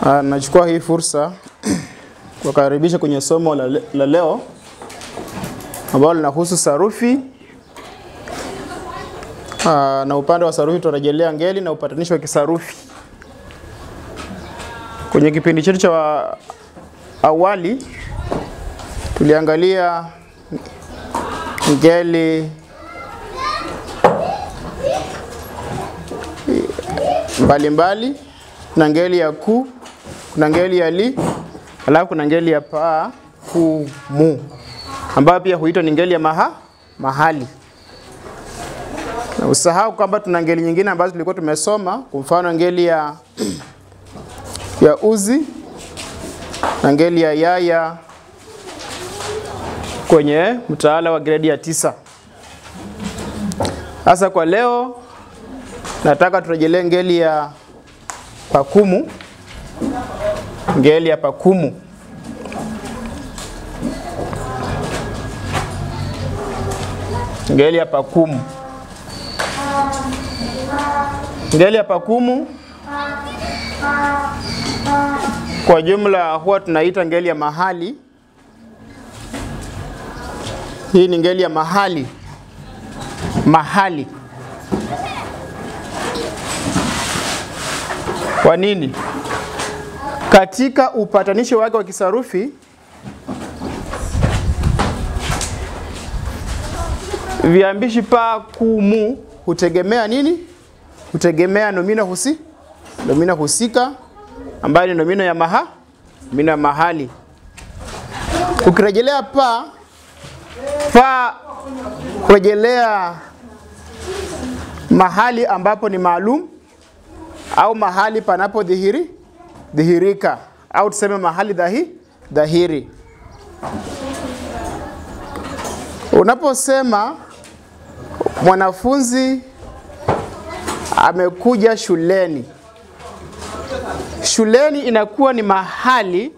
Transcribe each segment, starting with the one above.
Nachukua hii fursa kukaribisha kwenye somo la leo ambalo linahusu sarufi. Na upande wa sarufi tutarejelea ngeli na upatanisho wa kisarufi. Kwenye kipindi chetu cha awali tuliangalia ngeli mbalimbali na ngeli ya ku, kuna ngeli ya li, alafu kuna ngeli ya pa, ku, mu, ambayo pia huitwa ni ngeli ya mahali. Na usahau kwamba tuna ngeli nyingine ambazo tulikuwa tumesoma, kwa mfano ngeli ya uzi na ngeli ya yaya kwenye mtaala wa gredi ya 9. Sasa kwa leo nataka turejelee ngeli ya pakumu. Ngeli ya pakumu. Ngeli ya pakumu. Ngeli ya pakumu kwa jumla huwa tunaita ngeli ya mahali. Hii ni ngeli ya mahali. Mahali. Kwa nini? Katika upatanisho wake wa kisarufi, viambishi pa, ku, mu hutegemea nini? Hutegemea nomino husika ambayo ni nomino ya nomino ya mahali. Ukirejelea pa kurejelea mahali ambapo ni maalum au mahali panapo dhihirika au tuseme mahali dhahiri. Unaposema mwanafunzi amekuja shuleni, shuleni inakuwa ni mahali.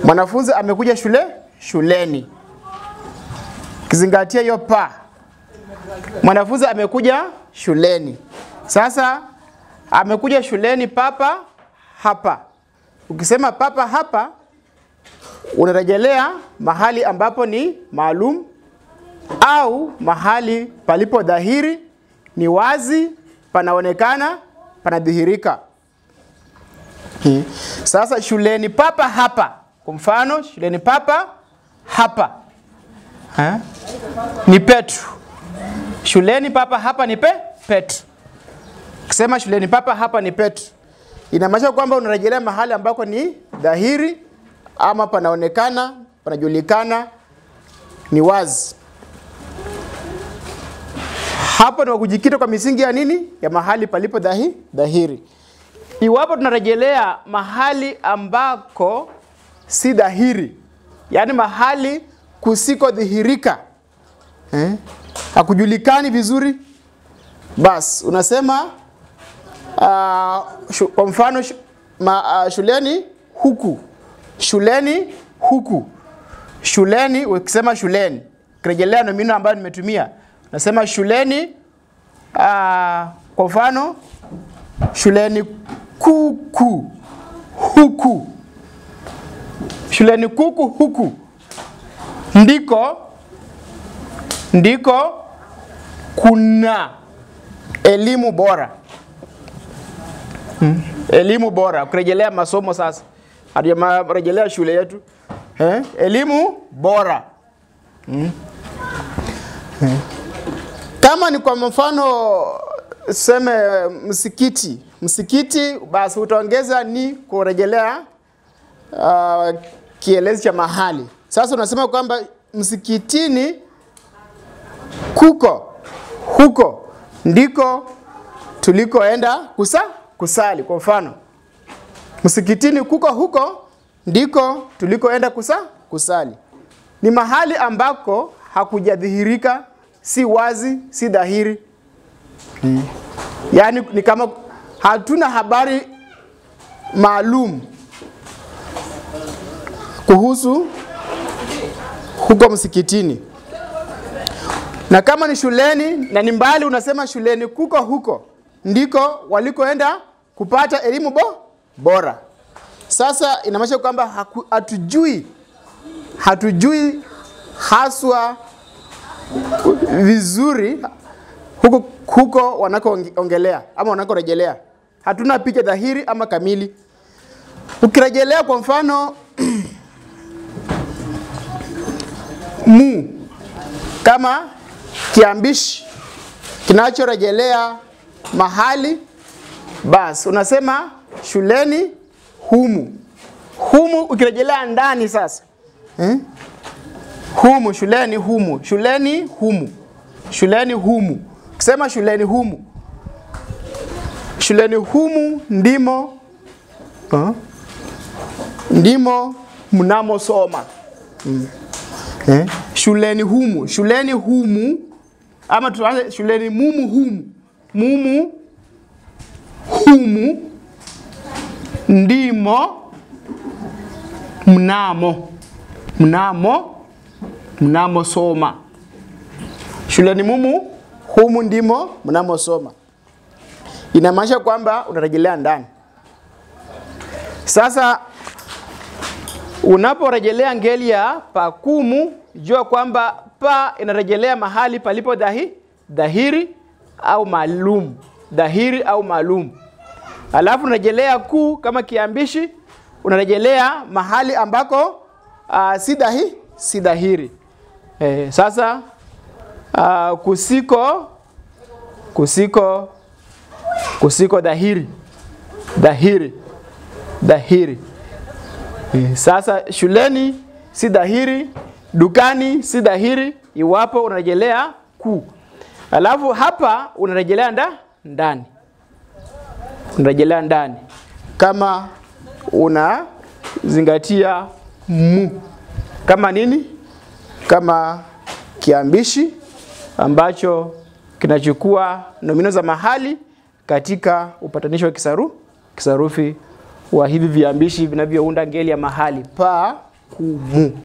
Mwanafunzi amekuja shuleni. Kizingatia hiyo pa. Mwanafunzi amekuja shuleni. Sasa amekuja shuleni papa hapa. Ukisema papa hapa unarejelea mahali ambapo ni maalum au mahali palipo dhahiri, ni wazi, panaonekana, panadhihirika. Sasa shuleni papa hapa. Kwa mfano shuleni papa hapa ni Petro. Shuleni papa hapa ni Petro. Ukisema shuleni papa hapa ni Petro, inamaanisha kwamba unarejelea mahali ambako ni dhahiri ama panaonekana, panajulikana, ni wazi. Hapo ni kujikita kwa misingi ya nini? Ya mahali palipo dhahiri. Iwapo tunarejelea mahali ambako si dhahiri, yani mahali kusiko dhihirika, hakujulikani vizuri, basi unasema kwa mfano shuleni huku. Shuleni huku. Shuleni, ukisema shuleni kurejelea nomino ambayo nimetumia, nasema shuleni kwa mfano shuleni kuku huku. Shuleni kuku huku ndiko kuna elimu bora. Elimu bora kurejelea masomo. Sasa hatujarejelea shule yetu. Elimu bora. Kama ni kwa mfano seme msikiti, basi utaongeza ni kurejelea kielezi cha mahali. Sasa unasema kwamba msikitini huko ndiko tulikoenda kusali. Kwa mfano msikitini huko ndiko tulikoenda kusali. Ni mahali ambako hakujadhihirika, si wazi, si dhahiri. Yaani ni kama hatuna habari maalum kuhusu huko msikitini. Na kama ni shuleni na ni mbali, unasema shuleni huko ndiko walikoenda kupata bora. Sasa inamaanisha kwamba hatujui haswa vizuri huko wanakoongelea ama wanakorejelea. Hatuna picha dhahiri ama kamili. Ukirejelea kwa mfano mu kama kiambishi kinachorejelea mahali, basi unasema shuleni humu. Humu ukirejelea ndani sasa. Humu, shuleni humu. Shuleni humu. Shuleni humu. Ukisema shuleni humu. Shuleni humu ndimo ndimo mnamosoma. Shuleni humu. Shuleni humu. Ama tuanze shuleni mumu humu. Mumu humu ndimo mnamo soma. Shuleni mumu humu ndimo mnamo soma. Inamaanisha kwamba unarejelea ndani. Sasa unaporejelea ngeli ya pakumu, jua kwamba pa inarejelea mahali palipo dhahiri au maalum. Dhahiri au maalum. Alafu unarejelea ku kama kiambishi, unarejelea mahali ambako si dhahiri. Sasa kusiko dhahiri. Dhahiri. Sasa shuleni si dhahiri, dukani si dhahiri iwapo unarejelea ku. Alafu hapa unarejelea ndani. Unarejelea ndani. Kama unazingatia mu. Kama nini? Kama kiambishi ambacho kinachukua nomino za mahali katika upatanisho wa kisarufi wa hivi viambishi vinavyounda ngeli ya mahali. Pa, ku, mu.